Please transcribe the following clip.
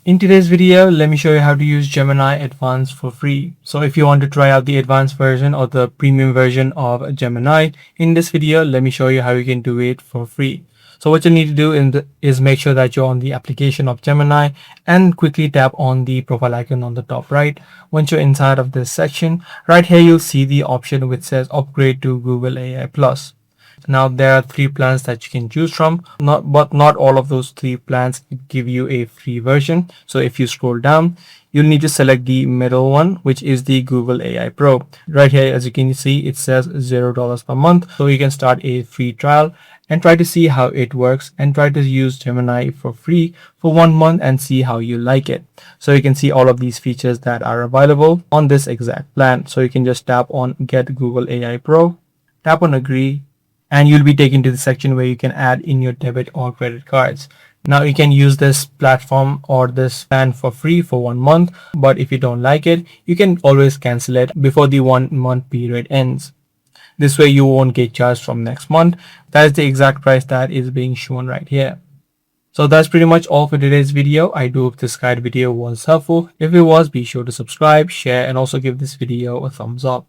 In today's video, let me show you how to use Gemini Advanced for free. So if you want to try out the advanced version or the premium version of Gemini, in this video, let me show you how you can do it for free. So what you need to do is make sure that you're on the application of Gemini and quickly tap on the profile icon on the top right. Once you're inside of this section, right here you'll see the option which says upgrade to Google AI Plus. Now there are three plans that you can choose from, but not all of those three plans give you a free version. So if you scroll down, you'll need to select the middle one, which is the Google AI Pro. Right here, as you can see, it says $0 per month. So you can start a free trial and try to see how it works and try to use Gemini for free for 1 month and see how you like it. So you can see all of these features that are available on this exact plan. So you can just tap on Get Google AI Pro, tap on Agree, and you'll be taken to the section where you can add in your debit or credit cards. Now you can use this platform or this plan for free for 1 month, but if you don't like it, you can always cancel it before the 1 month period ends. This way you won't get charged from next month. That is the exact price that is being shown right here. So that's pretty much all for today's video. I do hope this guide video was helpful. If it was, be sure to subscribe, share, and also give this video a thumbs up.